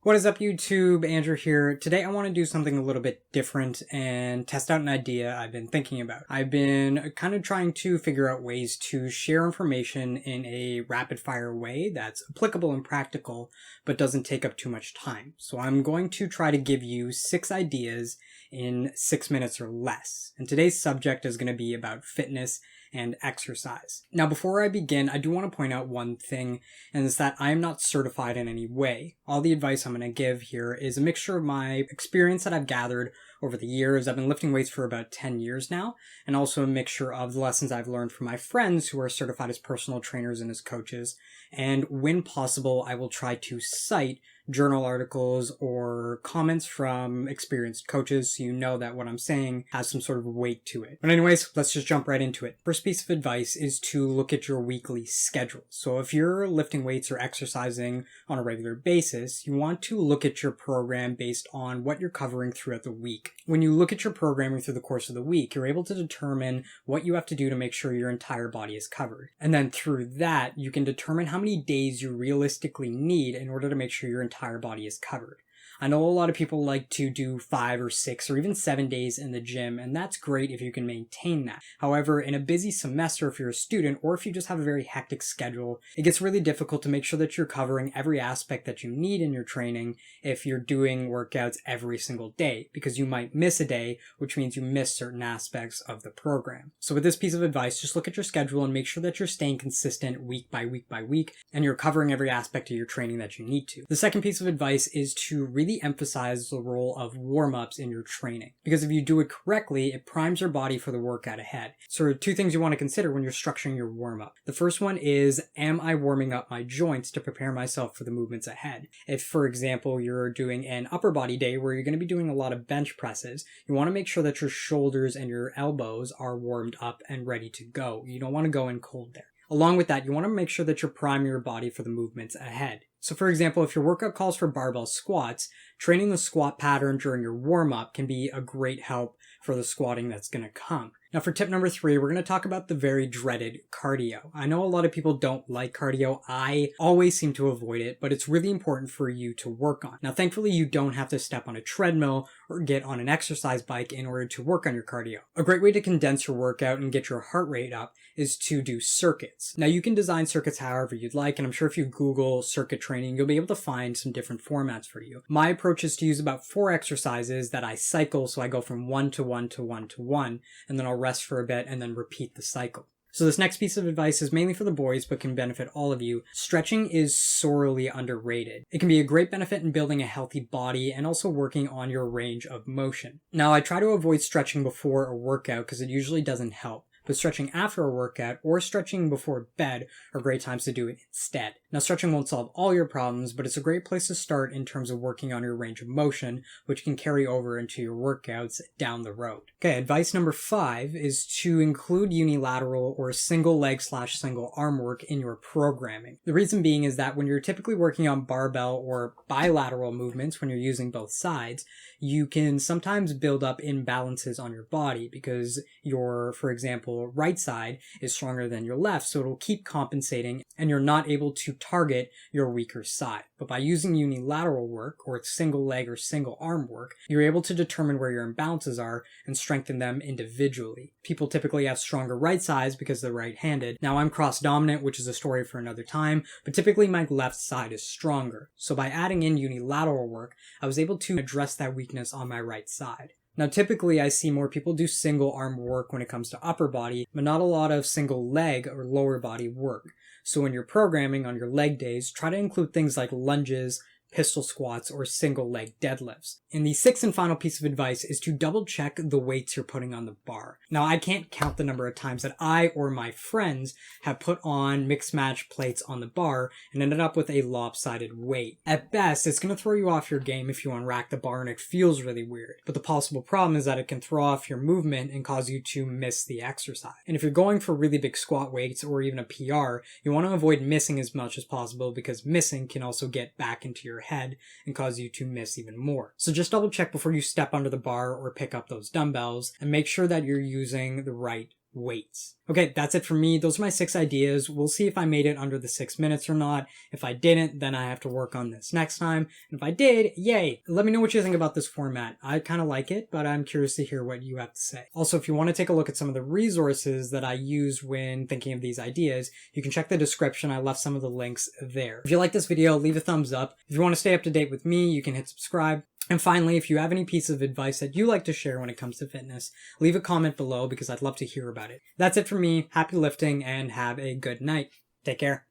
What is up, YouTube? Andrew here. Today I want to do something a little bit different and test out an idea I've been thinking about. I've been kind of trying to figure out ways to share information in a rapid fire way that's applicable and practical, but doesn't take up too much time. So I'm going to try to give you 6 ideas in 6 minutes or less. And today's subject is going to be about fitness and exercise. Now, before I begin, I do want to point out one thing, and it's that I am not certified in any way. All the advice I'm going to give here is a mixture of my experience that I've gathered over the years. I've been lifting weights for about 10 years now, and also a mixture of the lessons I've learned from my friends who are certified as personal trainers and as coaches. And when possible, I will try to cite journal articles or comments from experienced coaches so you know that what I'm saying has some sort of weight to it. But anyways, let's just jump right into it. First piece of advice is to look at your weekly schedule. So if you're lifting weights or exercising on a regular basis, you want to look at your program based on what you're covering throughout the week. When you look at your programming through the course of the week, you're able to determine what you have to do to make sure your entire body is covered. And then through that, you can determine how many days you realistically need in order to make sure your entire body is covered. I know a lot of people like to do 5 or 6 or even 7 days in the gym, and that's great if you can maintain that. However, in a busy semester, if you're a student or if you just have a very hectic schedule, it gets really difficult to make sure that you're covering every aspect that you need in your training if you're doing workouts every single day, because you might miss a day, which means you miss certain aspects of the program. So with this piece of advice, just look at your schedule and make sure that you're staying consistent week by week by week, and you're covering every aspect of your training that you need to. The second piece of advice is to really emphasize the role of warm-ups in your training, because if you do it correctly, it primes your body for the workout ahead. So there are 2 things you want to consider when you're structuring your warm-up. The first one is, am I warming up my joints to prepare myself for the movements ahead? If, for example, you're doing an upper body day where you're going to be doing a lot of bench presses, you want to make sure that your shoulders and your elbows are warmed up and ready to go. You don't want to go in cold there. Along with that, you want to make sure that you're priming your body for the movements ahead. So for example, if your workout calls for barbell squats, training the squat pattern during your warm-up can be a great help for the squatting that's going to come. Now for tip number 3, we're going to talk about the very dreaded cardio. I know a lot of people don't like cardio. I always seem to avoid it, but it's really important for you to work on. Now thankfully you don't have to step on a treadmill or get on an exercise bike in order to work on your cardio. A great way to condense your workout and get your heart rate up is to do circuits. Now you can design circuits however you'd like, and I'm sure if you Google circuit training, you'll be able to find some different formats for you. My approach is to use about 4 exercises that I cycle, so I go from 1 to 1 to 1 to 1, and then I'll rest for a bit and then repeat the cycle. So this next piece of advice is mainly for the boys, but can benefit all of you. Stretching is sorely underrated. It can be a great benefit in building a healthy body and also working on your range of motion. Now, I try to avoid stretching before a workout because it usually doesn't help. But stretching after a workout or stretching before bed are great times to do it instead. Now, stretching won't solve all your problems, but it's a great place to start in terms of working on your range of motion, which can carry over into your workouts down the road. Okay, advice number 5 is to include unilateral or single leg / single arm work in your programming. The reason being is that when you're typically working on barbell or bilateral movements, when you're using both sides, you can sometimes build up imbalances on your body because your, for example, right side is stronger than your left, so it'll keep compensating and you're not able to target your weaker side. But by using unilateral work, or single leg or single arm work, you're able to determine where your imbalances are and strengthen them individually. People typically have stronger right sides because they're right-handed. Now I'm cross-dominant, which is a story for another time, but typically my left side is stronger. So by adding in unilateral work, I was able to address that weakness on my right side. Now typically I see more people do single arm work when it comes to upper body, but not a lot of single leg or lower body work. So when you're programming on your leg days, try to include things like lunges, pistol squats, or single leg deadlifts. And the 6th and final piece of advice is to double check the weights you're putting on the bar. Now I can't count the number of times that I or my friends have put on mixed match plates on the bar and ended up with a lopsided weight. At best, it's going to throw you off your game if you unrack the bar and it feels really weird. But the possible problem is that it can throw off your movement and cause you to miss the exercise. And if you're going for really big squat weights or even a PR, you want to avoid missing as much as possible because missing can also get back into your head and cause you to miss even more. So just double check before you step under the bar or pick up those dumbbells and make sure that you're using the right weights. Okay, that's it for me. Those are my 6 ideas. We'll see if I made it under the 6 minutes or not. If I didn't, then I have to work on this next time. And if I did, yay! Let me know what you think about this format. I kind of like it, but I'm curious to hear what you have to say. Also, if you want to take a look at some of the resources that I use when thinking of these ideas, you can check the description. I left some of the links there. If you like this video, leave a thumbs up. If you want to stay up to date with me, you can hit subscribe. And finally, if you have any piece of advice that you like to share when it comes to fitness, leave a comment below because I'd love to hear about it. That's it for me. Happy lifting and have a good night. Take care.